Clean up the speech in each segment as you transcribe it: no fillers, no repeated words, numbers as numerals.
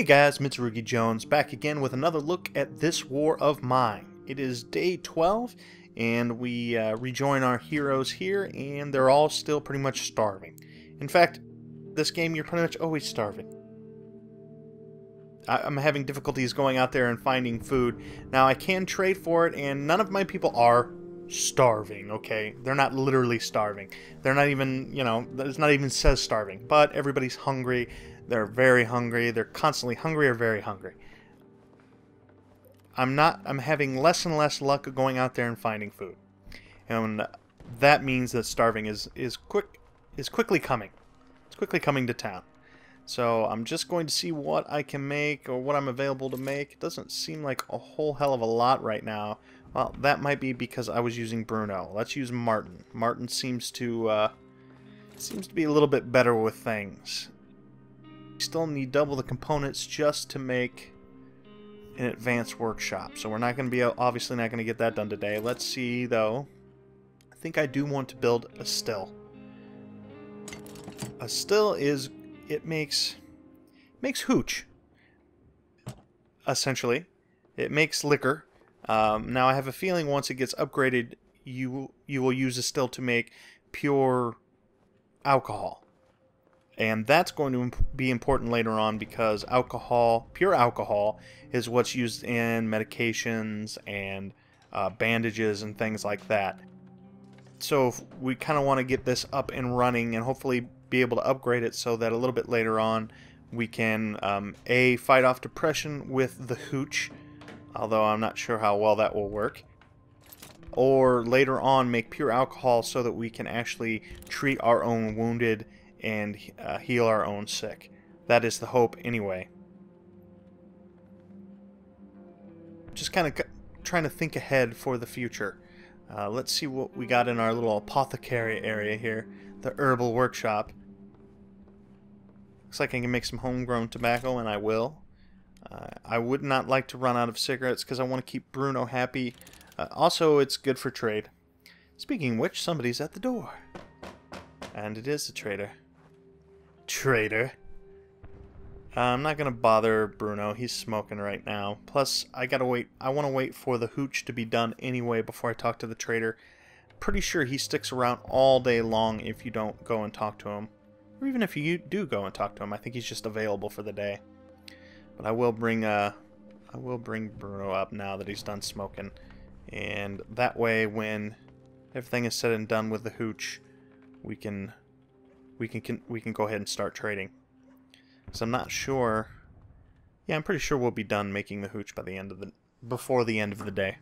Hey guys, Mitsurugi Jones back again with another look at this war of mine. It is day 12 and we rejoin our heroes here and they're all still pretty much starving. In fact, this game you're pretty much always starving. I'm having difficulties going out there and finding food. Now I can trade for it and none of my people are starving, okay? They're not literally starving. They're not even, there's not even says starving, but everybody's hungry. They're very hungry. They're constantly hungry or very hungry. I'm having less and less luck going out there and finding food. And that means that starving is quickly coming. It's quickly coming to town. So I'm just going to see what I can make or what I'm available to make. It doesn't seem like a whole hell of a lot right now. Well, that might be because I was using Bruno. Let's use Martin. Martin seems to be a little bit better with things. Still need double the components just to make an advanced workshop. So we're not going to be obviously not going to get that done today. Let's see though. I think I do want to build a still. A still makes hooch. Essentially, it makes liquor. Now I have a feeling once it gets upgraded, you will use a still to make pure alcohol. And that's going to be important later on because pure alcohol, is what's used in medications and bandages and things like that. So if we kind of want to get this up and running and hopefully be able to upgrade it so that a little bit later on we can fight off depression with the hooch, although I'm not sure how well that will work. Or later on make pure alcohol so that we can actually treat our own wounded and heal our own sick. That is the hope anyway. Just kind of trying to think ahead for the future. Let's see what we got in our little apothecary area here. The herbal workshop. Looks like I can make some homegrown tobacco, and I will. I would not like to run out of cigarettes because I want to keep Bruno happy. Also, it's good for trade. Speaking of which, somebody's at the door. And it is the trader. Traitor. I'm not gonna bother Bruno. He's smoking right now. Plus, I want to wait for the hooch to be done anyway before I talk to the trader. Pretty sure he sticks around all day long if you don't go and talk to him, or even if you do go and talk to him. I think he's just available for the day. But I will bring Bruno up now that he's done smoking, and that way, when everything is said and done with the hooch, we can go ahead and start trading. Because I'm not sure. Yeah, I'm pretty sure we'll be done making the hooch by before the end of the day.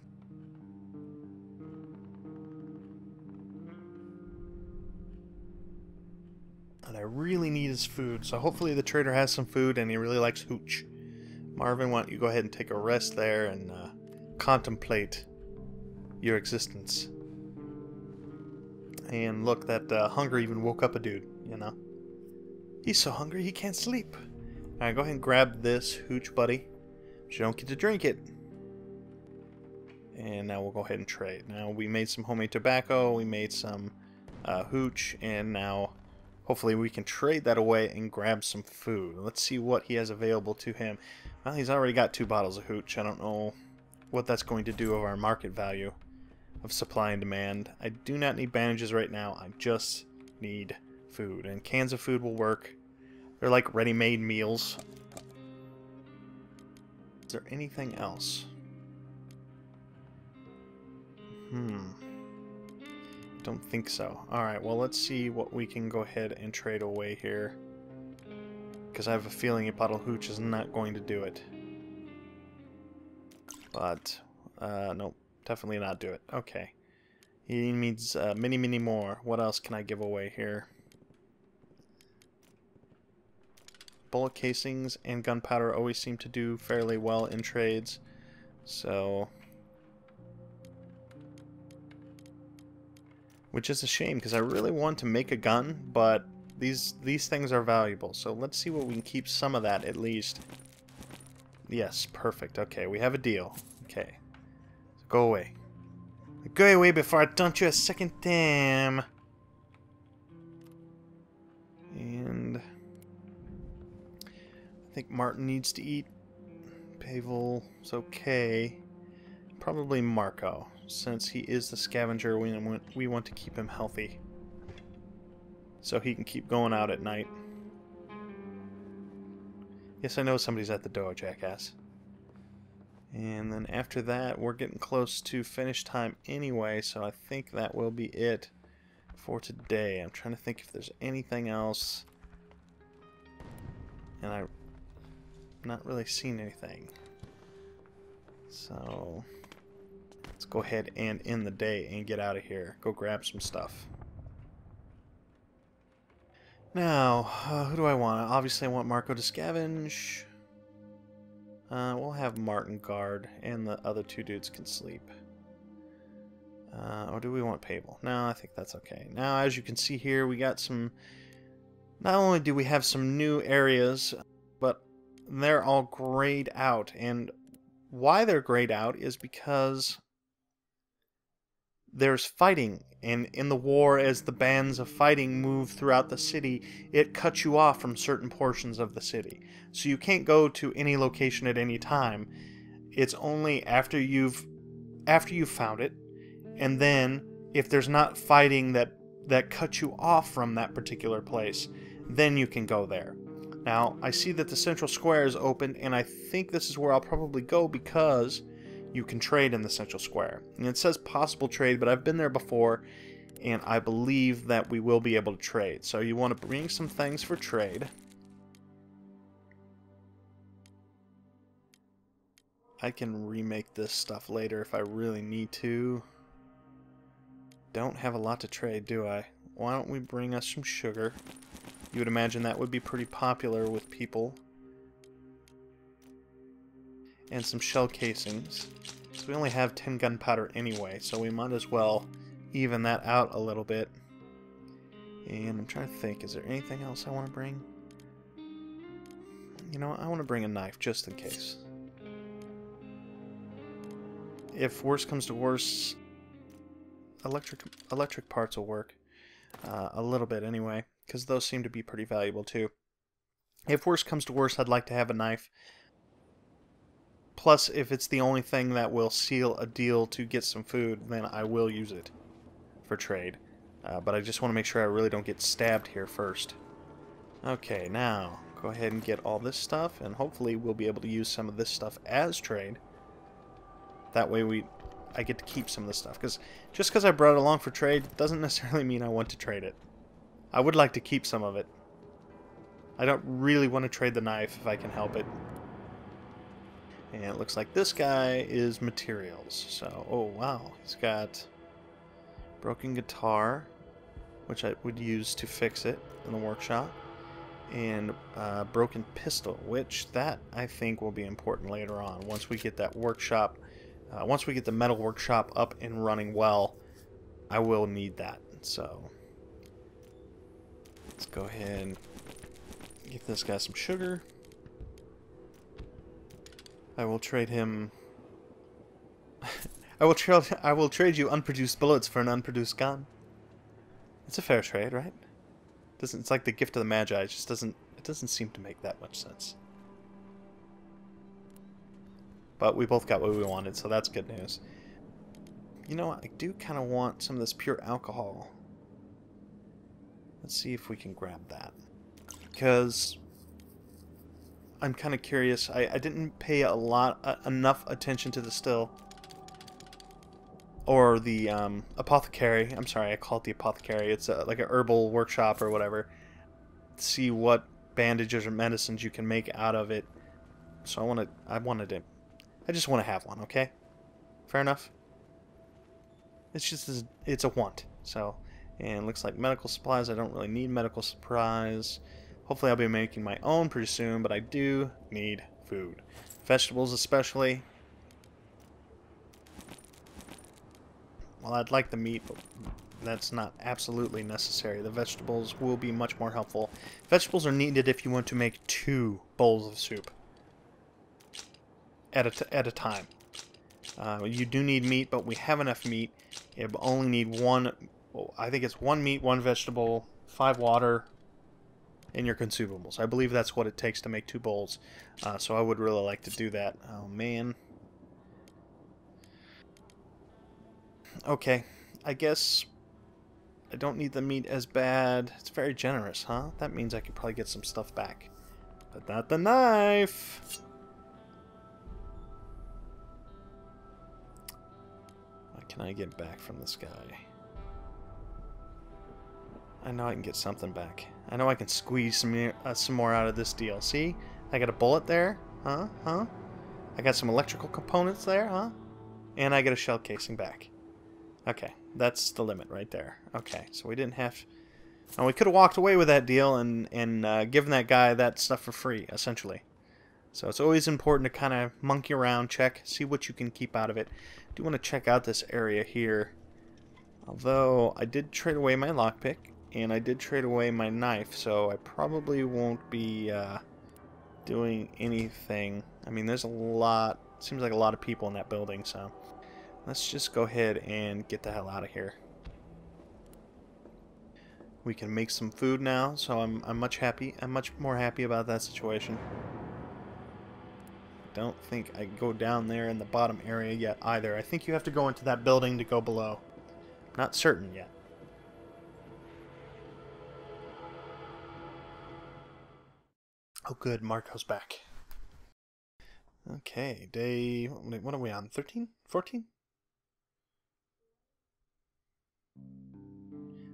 And I really need his food, so hopefully the trader has some food and he really likes hooch. Marvin, why don't you go ahead and take a rest there and contemplate your existence. And look, that hunger even woke up a dude, you know. He's so hungry he can't sleep. Alright, go ahead and grab this hooch, buddy. But you don't get to drink it. And now we'll go ahead and trade. Now we made some homemade tobacco, we made some hooch, and now hopefully we can trade that away and grab some food. Let's see what he has available to him. Well, he's already got 2 bottles of hooch. I don't know what that's going to do of our market value of supply and demand. I do not need bandages right now. I just need food, and cans of food will work. They're like ready-made meals. Is there anything else? Don't think so. Alright, well, let's see what we can go ahead and trade away here, because I have a feeling a bottle of hooch is not going to do it. But nope, definitely not do it. Okay, he needs many more. What else can I give away here? Bullet casings and gunpowder always seem to do fairly well in trades, so, which is a shame because I really want to make a gun, but these things are valuable. So let's see what we can keep some of that at least. Yes, perfect. Okay, we have a deal. Okay, so go away. Go away before I taunt you a second time. And think Martin needs to eat. Pavel's okay. Probably Marco, since he is the scavenger. We want to keep him healthy, so he can keep going out at night. Yes, I know somebody's at the door, jackass. And then after that, we're getting close to finish time anyway, so I think that will be it for today. I'm trying to think if there's anything else, and I've not really seen anything. So let's go ahead and end the day and get out of here. Go grab some stuff. Now, who do I want? Obviously, I want Marco to scavenge. We'll have Martin guard, and the other two dudes can sleep. Or do we want Pavel? No, I think that's okay. Now, as you can see here, we got some... Not only do we have some new areas, but they're all grayed out. And why they're grayed out is because there's fighting. And in the war, as the bands of fighting move throughout the city, it cuts you off from certain portions of the city. So you can't go to any location at any time. It's only after you've found it, and then if there's not fighting that cuts you off from that particular place, then you can go there. Now, I see that the central square is open, and I think this is where I'll probably go because you can trade in the central square. And it says possible trade, but I've been there before, and I believe that we will be able to trade. So you want to bring some things for trade. I can remake this stuff later if I really need to. Don't have a lot to trade, do I? Why don't we bring us some sugar? You would imagine that would be pretty popular with people. And some shell casings. So we only have 10 gunpowder anyway, so we might as well even that out a little bit. And I'm trying to think, is there anything else I want to bring? You know, I want to bring a knife just in case. If worse comes to worse, electric parts will work. A little bit anyway, because those seem to be pretty valuable too. If worse comes to worse, I'd like to have a knife. Plus, if it's the only thing that will seal a deal to get some food, then I will use it for trade. But I just want to make sure I really don't get stabbed here first. Okay, now, go ahead and get all this stuff, and hopefully we'll be able to use some of this stuff as trade. That way I get to keep some of this stuff. Because just because I brought it along for trade doesn't necessarily mean I want to trade it. I would like to keep some of it. I don't really want to trade the knife if I can help it. And it looks like this guy is materials. So, oh wow, he's got broken guitar, which I would use to fix it in the workshop, and broken pistol, which that I think will be important later on. Once we get that workshop, once we get the metal workshop up and running well, I will need that. So let's go ahead and give this guy some sugar. I will trade him. I will trade you unproduced bullets for an unproduced gun. It's a fair trade, right? It's like the gift of the Magi. It doesn't seem to make that much sense. But we both got what we wanted, so that's good news. You know what? I do kind of want some of this pure alcohol. Let's see if we can grab that. Because I'm kind of curious. I didn't pay enough attention to the still. Or the apothecary. I'm sorry, I call it the apothecary. It's like a herbal workshop or whatever. See what bandages or medicines you can make out of it. So I just want to have one, okay? Fair enough? It's a want. So, and looks like medical supplies. I don't really need medical supplies. Hopefully I'll be making my own pretty soon, but I do need food. Vegetables especially. Well, I'd like the meat, but that's not absolutely necessary. The vegetables will be much more helpful. Vegetables are needed if you want to make 2 bowls of soup at a time. You do need meat, but we have enough meat. You only need 1. I think it's 1 meat, 1 vegetable, 5 water, and your consumables. I believe that's what it takes to make 2 bowls. So I would really like to do that. Oh, man. Okay, I guess I don't need the meat as bad. It's very generous, huh? That means I could probably get some stuff back. But not the knife! What can I get back from this guy? I know I can get something back. I know I can squeeze some more out of this deal. See? I got a bullet there. Huh? Huh? I got some electrical components there, huh? And I get a shell casing back. Okay, that's the limit right there. Okay, so we didn't have... Now, we could have walked away with that deal and given that guy that stuff for free, essentially. So it's always important to kind of monkey around, check, see what you can keep out of it. I do want to check out this area here. Although, I did trade away my lockpick, and I did trade away my knife, so I probably won't be doing anything. I mean, there's a lot... Seems like a lot of people in that building, so... Let's just go ahead and get the hell out of here. We can make some food now, so I'm much more happy about that situation. Don't think I can go down there in the bottom area yet either. I think you have to go into that building to go below. Not certain yet. Oh good, Marco's back. Okay, day... What are we on? 13? 14?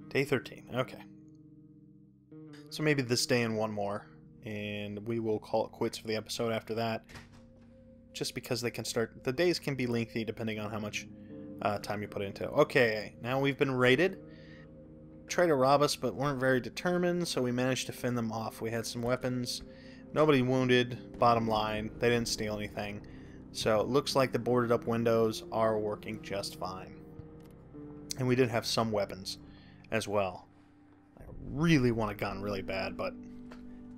Day 13, okay. So maybe this day and one more, and we will call it quits for the episode after that. Just because they can start... The days can be lengthy depending on how much time you put into it. Okay, now we've been raided. Tried to rob us, but weren't very determined, so we managed to fend them off. We had some weapons. Nobody wounded, bottom line. They didn't steal anything. So it looks like the boarded up windows are working just fine. And we did have some weapons as well. I really want a gun really bad, but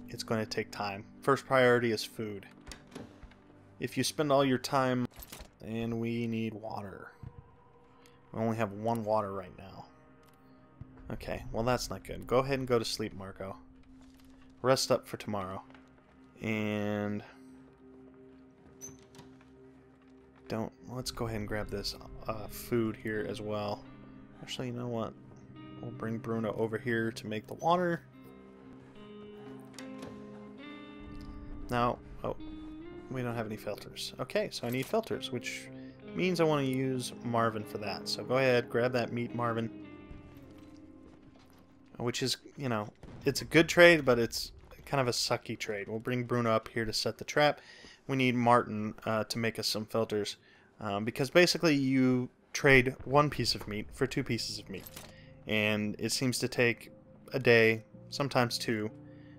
it's going to take time. First priority is food. If you spend all your time... And we need water. We only have 1 water right now. Okay, well that's not good. Go ahead and go to sleep, Marco. Rest up for tomorrow. And... Let's go ahead and grab this food here as well. Actually, you know what? We'll bring Bruno over here to make the water. Now, oh, we don't have any filters. Okay, so I need filters, which means I want to use Marvin for that. So go ahead, grab that meat, Marvin. Which is, you know, it's a good trade, but it's kind of a sucky trade. We'll bring Bruno up here to set the trap. We need Martin to make us some filters. Because basically you trade 1 piece of meat for 2 pieces of meat. And it seems to take a day, sometimes 2,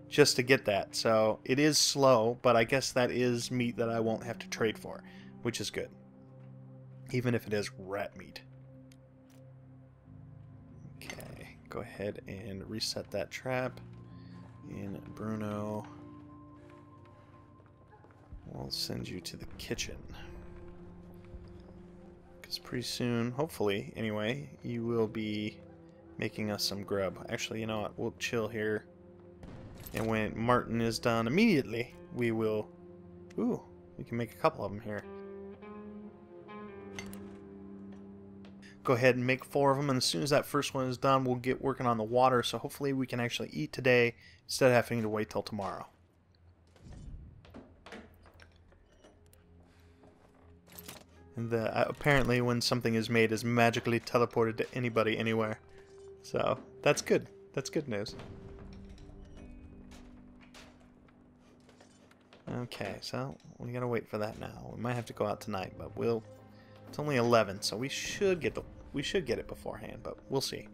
just to get that. So it is slow, but I guess that is meat that I won't have to trade for, which is good. Even if it is rat meat. Okay, go ahead and reset that trap. And Bruno, we'll send you to the kitchen. Because pretty soon, hopefully, anyway, you will be making us some grub. Actually, you know what? We'll chill here. And when Martin is done immediately, we will... Ooh, we can make a couple of them here. Go ahead and make 4 of them, and as soon as that first one is done, we'll get working on the water, so hopefully we can actually eat today instead of having to wait till tomorrow. And apparently when something is made is magically teleported to anybody anywhere. So, that's good. That's good news. Okay, so we gotta wait for that now. We might have to go out tonight, but we'll... It's only 11, so we should get it beforehand, but we'll see.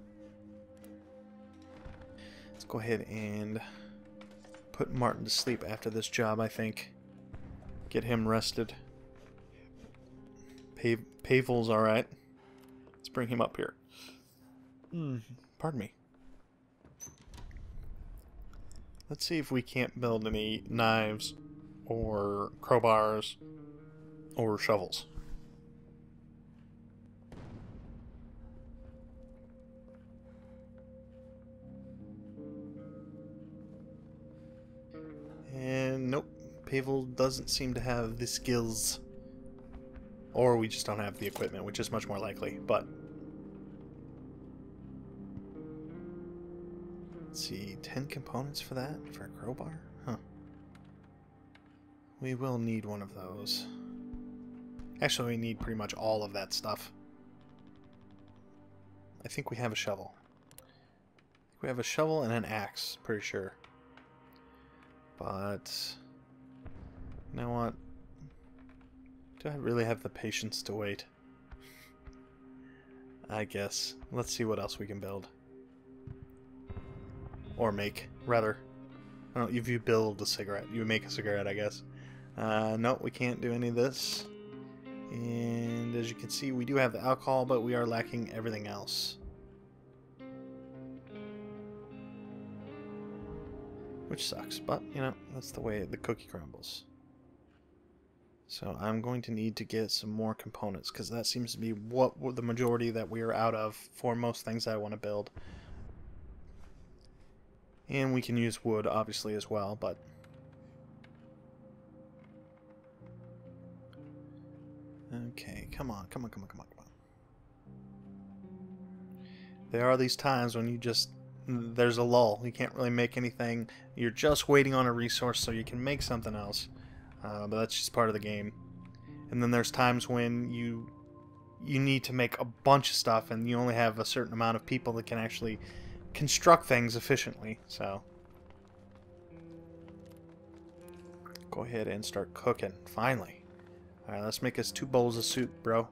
Let's go ahead and put Martin to sleep after this job, I think. Get him rested. Pavel's alright. Let's bring him up here. Pardon me. Let's see if we can't build any knives or crowbars or shovels. Pavel doesn't seem to have the skills. Or we just don't have the equipment, which is much more likely, but... Let's see, 10 components for that? For a crowbar? Huh. We will need one of those. Actually, we need pretty much all of that stuff. I think we have a shovel. We have a shovel and an axe, pretty sure. But... You know what? Do I really have the patience to wait? I guess. Let's see what else we can build. Or make, rather. I don't know, if you build a cigarette, you make a cigarette, I guess. No, we can't do any of this. And as you can see, we do have the alcohol, but we are lacking everything else. Which sucks, but, you know, that's the way the cookie crumbles. So I'm going to need to get some more components, because that seems to be what the majority that we are out of for most things I want to build. And we can use wood, obviously, as well, but... Okay, come on, come on, come on, come on, come on. There are these times when you just... There's a lull. You can't really make anything. You're just waiting on a resource so you can make something else. But that's just part of the game. And then there's times when you need to make a bunch of stuff and you only have a certain amount of people that can actually construct things efficiently. So go ahead and start cooking. Finally. Alright, let's make us 2 bowls of soup, bro.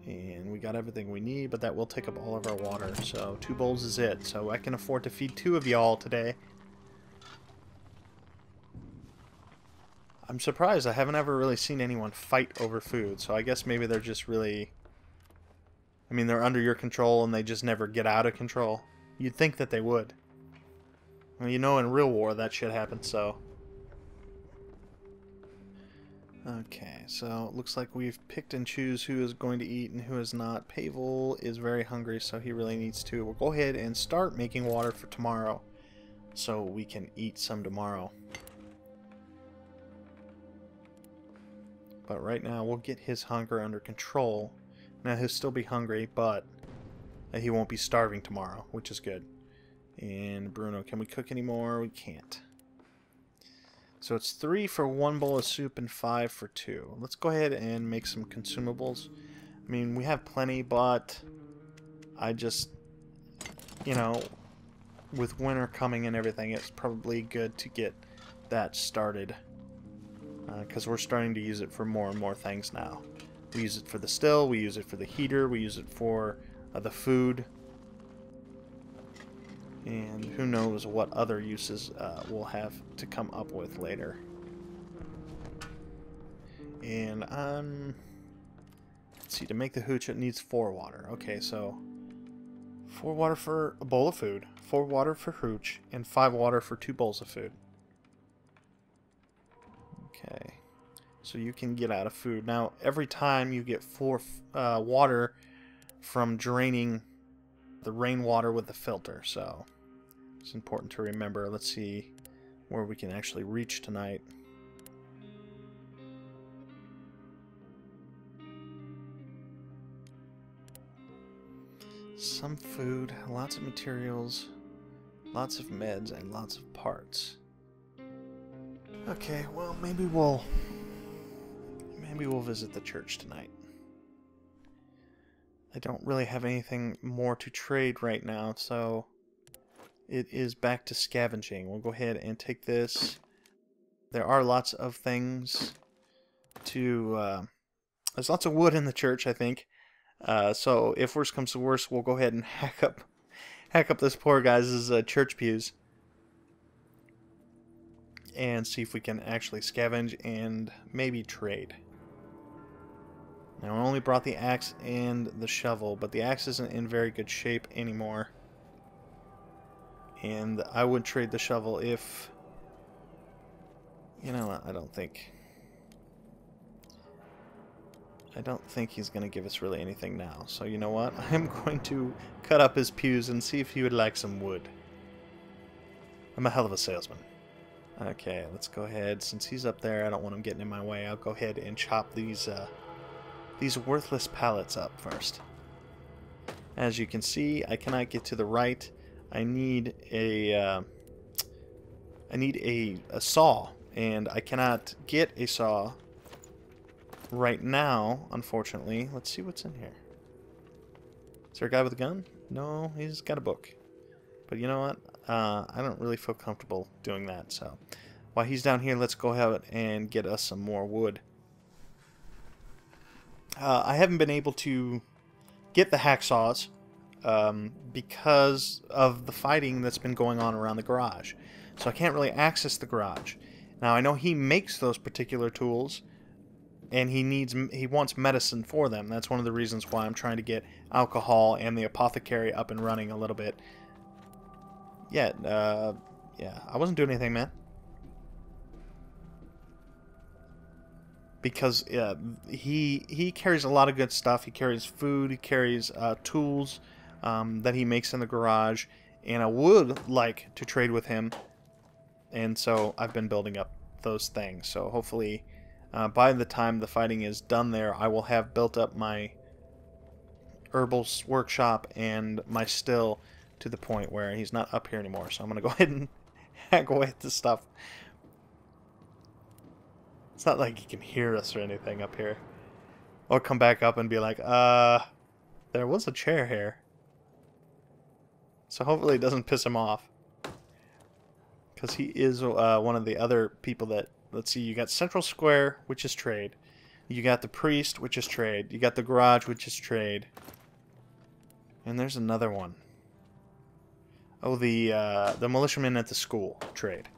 And we got everything we need, but that will take up all of our water. So 2 bowls is it. So I can afford to feed 2 of y'all today. I'm surprised. I haven't ever really seen anyone fight over food. So I guess maybe they're just really... I mean, they're under your control and they just never get out of control. You'd think that they would. Well, you know, in real war that shit happens, so... Okay, so it looks like we've picked and choose who is going to eat and who is not. Pavel is very hungry, so he really needs to. We'll go ahead and start making water for tomorrow, so we can eat some tomorrow. But right now, we'll get his hunger under control. Now, he'll still be hungry, but he won't be starving tomorrow, which is good. And Bruno, can we cook anymore? We can't. So it's 3 for 1 bowl of soup and 5 for 2. Let's go ahead and make some consumables. I mean, we have plenty, but I just, you know, with winter coming and everything, it's probably good to get that started. Because we're starting to use it for more and more things now. We use it for the still, we use it for the heater, we use it for the food. And who knows what other uses we'll have to come up with later. And let's see, to make the hooch it needs 4 water. Okay, so 4 water for a bowl of food, 4 water for hooch, and 5 water for 2 bowls of food. Okay, so you can get out of food. Now, every time you get 4 water from draining the rainwater with the filter, so it's important to remember. Let's see where we can actually reach tonight. Some food, lots of materials, lots of meds, and lots of parts. Okay, well, maybe we'll visit the church tonight. I don't really have anything more to trade right now, so it is back to scavenging. We'll go ahead and take this. There are lots of things to... there's lots of wood in the church, I think. So if worse comes to worse, we'll go ahead and hack up this poor guy's church pews. And see if we can actually scavenge and maybe trade. Now, I only brought the axe and the shovel, but the axe isn't in very good shape anymore. And I would trade the shovel if... You know what, I don't think he's going to give us really anything now. So you know what, I'm going to cut up his pews and see if he would like some wood. I'm a hell of a salesman. Okay, let's go ahead. Since he's up there, I don't want him getting in my way. I'll go ahead and chop these worthless pallets up first. As you can see, I cannot get to the right. I need a saw, and I cannot get a saw right now, unfortunately. Let's see what's in here. Is there a guy with a gun? No, he's got a book. But you know what? I don't really feel comfortable doing that, so while he's down here, let's go ahead and get us some more wood. I haven't been able to get the hacksaws because of the fighting that's been going on around the garage. So I can't really access the garage. Now I know he makes those particular tools, and he wants medicine for them. That's one of the reasons why I'm trying to get alcohol and the apothecary up and running a little bit. Yeah, I wasn't doing anything, man. Because he carries a lot of good stuff. He carries food, he carries tools that he makes in the garage, and I would like to trade with him. And so I've been building up those things. So hopefully by the time the fighting is done there, I will have built up my herbal workshop and my still to the point where he's not up here anymore. So I'm going to go ahead and hack away at this stuff. It's not like he can hear us or anything up here. Or come back up and be like, there was a chair here. So hopefully it doesn't piss him off. Because he is one of the other people that... Let's see, you got Central Square, which is trade. You got the Priest, which is trade. You got the Garage, which is trade. And there's another one. Oh, the militiamen at the school, trade.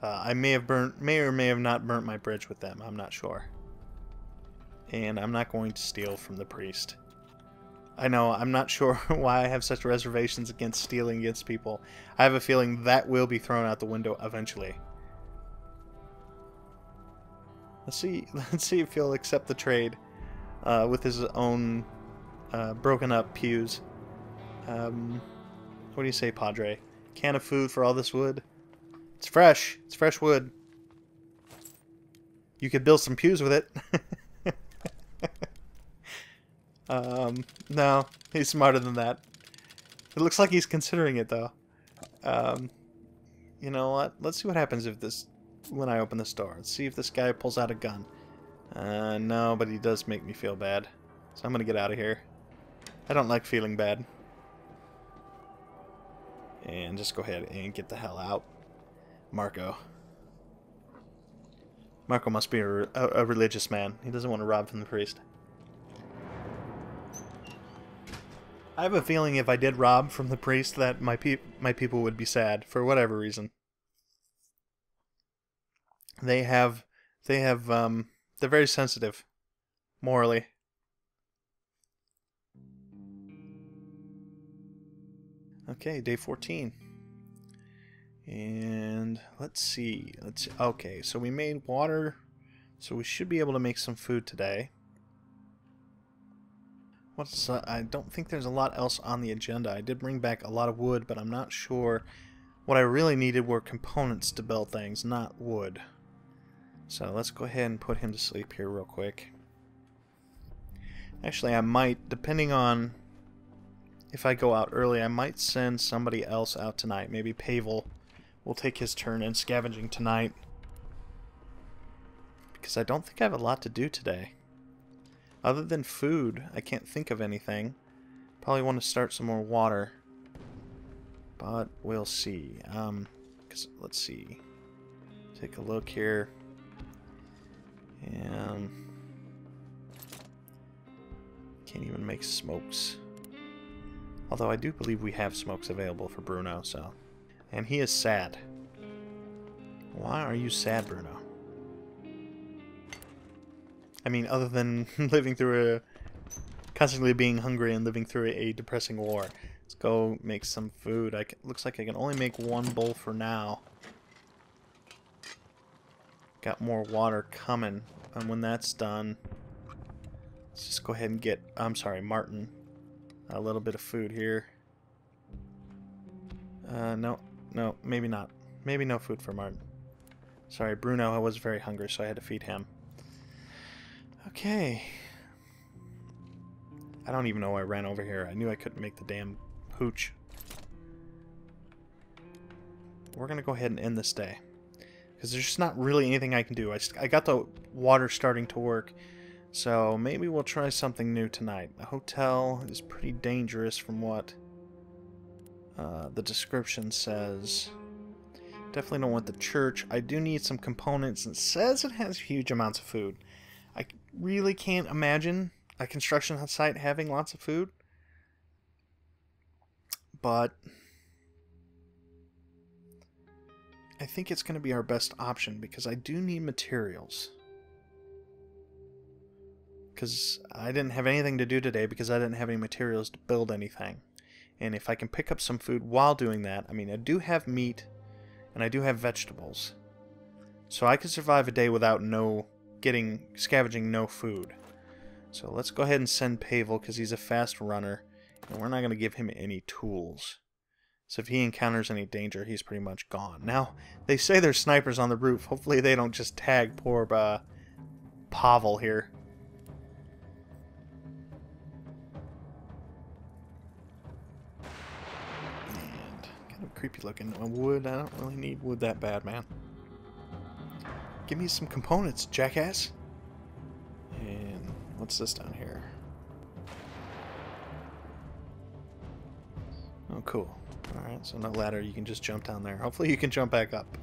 I may or may have not burnt my bridge with them. I'm not sure. And I'm not going to steal from the Priest. I know, I'm not sure why I have such reservations against stealing against people. I have a feeling that will be thrown out the window eventually. Let's see if he'll accept the trade with his own broken up pews. What do you say, Padre? Can of food for all this wood? It's fresh. It's fresh wood. You could build some pews with it. No, he's smarter than that. It looks like he's considering it, though. You know what? Let's see what happens if when I open this door. Let's see if this guy pulls out a gun. No, but he does make me feel bad. So I'm gonna get out of here. I don't like feeling bad. And just go ahead and get the hell out. Marco. Marco must be a religious man. He doesn't want to rob from the priest. I have a feeling if I did rob from the priest that my people would be sad for whatever reason. They're very sensitive morally. Okay, day 14. And let's see. Okay, so we made water, so we should be able to make some food today. I don't think there's a lot else on the agenda. I did bring back a lot of wood, but I'm not sure. What I really needed were components to build things, not wood. So let's go ahead and put him to sleep here real quick. Actually, I might, depending on if I go out early, I might send somebody else out tonight. Maybe Pavel will take his turn in scavenging tonight. Because I don't think I have a lot to do today. Other than food, I can't think of anything. Probably want to start some more water. But we'll see. Let's see. Take a look here. And can't even make smokes. Although I do believe we have smokes available for Bruno, so. And he is sad. Why are you sad, Bruno? I mean, other than living through constantly being hungry and living through a depressing war. Let's go make some food. Looks like I can only make one bowl for now. Got more water coming. And when that's done, let's just go ahead and get, Martin, a little bit of food here. No, maybe not. Maybe no food for Martin. Sorry, Bruno, I was very hungry, so I had to feed him. Okay. I don't even know why I ran over here. I knew I couldn't make the damn hooch. We're going to go ahead and end this day. Because there's just not really anything I can do. I got the water starting to work. So maybe we'll try something new tonight. A hotel is pretty dangerous from what the description says. Definitely don't want the church. I do need some components. It says it has huge amounts of food. I really can't imagine a construction site having lots of food. But I think it's going to be our best option because I do need materials. Because I didn't have anything to do today because I didn't have any materials to build anything. And if I can pick up some food while doing that, I mean, I do have meat and I do have vegetables. So I could survive a day without scavenging no food. So let's go ahead and send Pavel because he's a fast runner and we're not going to give him any tools. So if he encounters any danger, he's pretty much gone. Now, they say there's snipers on the roof. Hopefully they don't just tag poor Pavel here. Creepy looking wood. I don't really need wood that bad, man. Give me some components, jackass. And what's this down here? Oh, cool. Alright, so no ladder. You can just jump down there. Hopefully you can jump back up.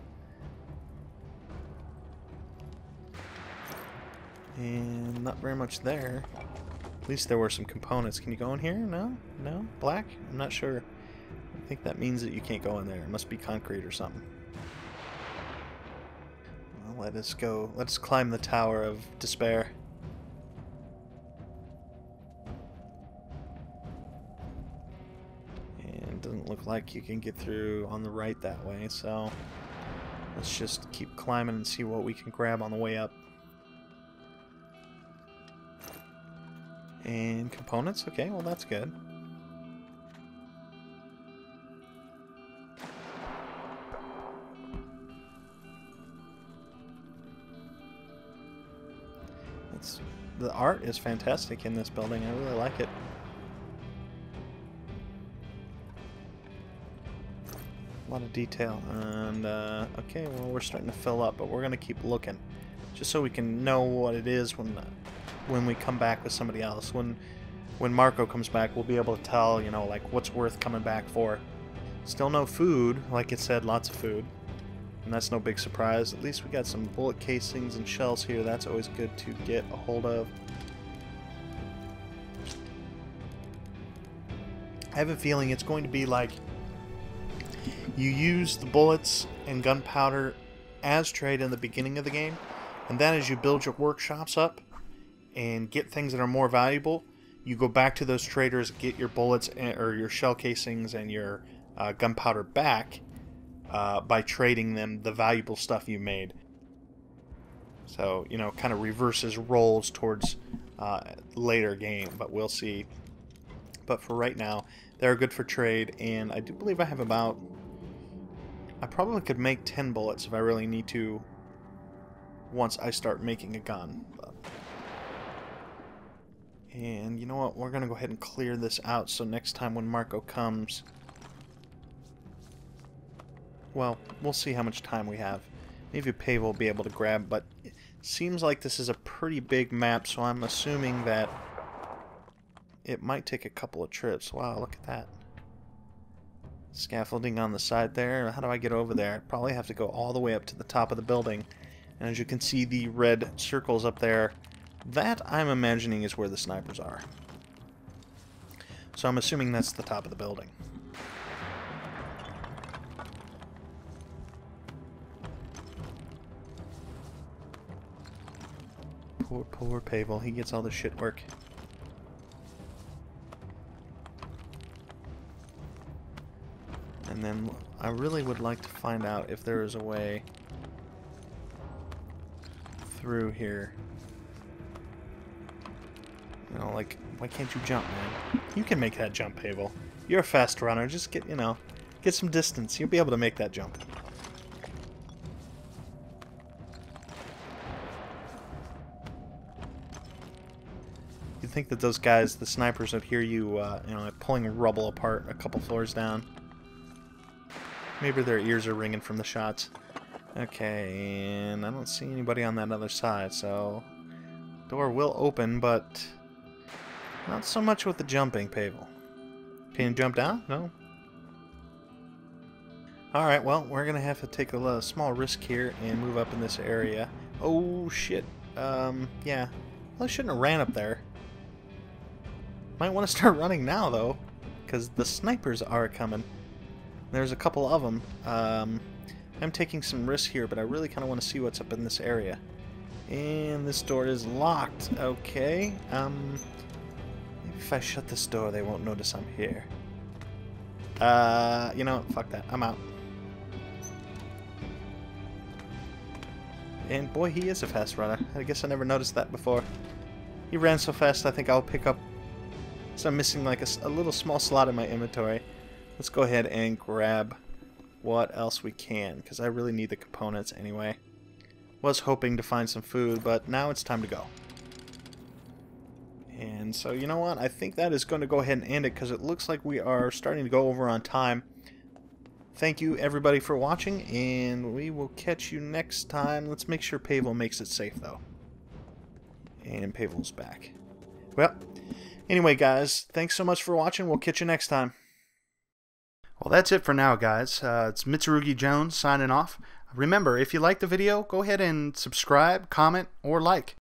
And not very much there. At least there were some components. Can you go in here? No? No? Black? I'm not sure. I think that means that you can't go in there. It must be concrete or something. Well, let us go. Let's climb the Tower of Despair. And it doesn't look like you can get through on the right that way, so let's just keep climbing and see what we can grab on the way up. And components? Okay, well that's good. The art is fantastic in this building. I really like it. A lot of detail. And, okay, well, we're starting to fill up, but we're going to keep looking. Just so we can know what it is when we come back with somebody else. When Marco comes back, we'll be able to tell, you know, like, what's worth coming back for. Still no food. Like it said, lots of food. And that's no big surprise. At least we got some bullet casings and shells here. That's always good to get a hold of. I have a feeling it's going to be like you use the bullets and gunpowder as trade in the beginning of the game, and then as you build your workshops up and get things that are more valuable, you go back to those traders, get your bullets or your shell casings and your gunpowder back, by trading them the valuable stuff you made. So, you know, kind of reverses roles towards later game, but we'll see. But for right now, they're good for trade, and I do believe I have about... I probably could make 10 bullets if I really need to once I start making a gun. And you know what? We're going to go ahead and clear this out so next time when Marco comes... Well, we'll see how much time we have. Maybe Pavel will be able to grab, but it seems like this is a pretty big map, so I'm assuming that it might take a couple of trips. Wow, look at that. Scaffolding on the side there. How do I get over there? I probably have to go all the way up to the top of the building. And as you can see, the red circles up there, that I'm imagining is where the snipers are. So I'm assuming that's the top of the building. Poor Pavel. He gets all the shit work. And then I really would like to find out if there is a way through here. You know, like, why can't you jump, man? You can make that jump, Pavel. You're a fast runner. Just get, you know, get some distance. You'll be able to make that jump. think that those guys, the snipers, would hear you, you know, like pulling rubble apart a couple floors down. Maybe their ears are ringing from the shots. Okay, and I don't see anybody on that other side, so door will open, but not so much with the jumping, Pavel. Can you jump down? No. Alright, well, we're going to have to take a small risk here and move up in this area. Oh, shit. Yeah. Well, I shouldn't have ran up there. Might want to start running now, though, because the snipers are coming. There's a couple of them. I'm taking some risks here, but I really kind of want to see what's up in this area. And this door is locked. Okay. Maybe if I shut this door, they won't notice I'm here. You know what? Fuck that. I'm out. And boy, he is a fast runner. I guess I never noticed that before. He ran so fast, I think I'll pick up... So I'm missing like a little small slot in my inventory. Let's go ahead and grab what else we can, because I really need the components anyway. Was hoping to find some food, but now it's time to go. And so, you know what? I think that is going to go ahead and end it, because it looks like we are starting to go over on time. Thank you, everybody, for watching, and we will catch you next time. Let's make sure Pavel makes it safe, though. And Pavel's back. Well, anyway, guys, thanks so much for watching. We'll catch you next time. Well, that's it for now, guys. It's Mitsurugi Jones signing off. Remember, if you liked the video, go ahead and subscribe, comment, or like.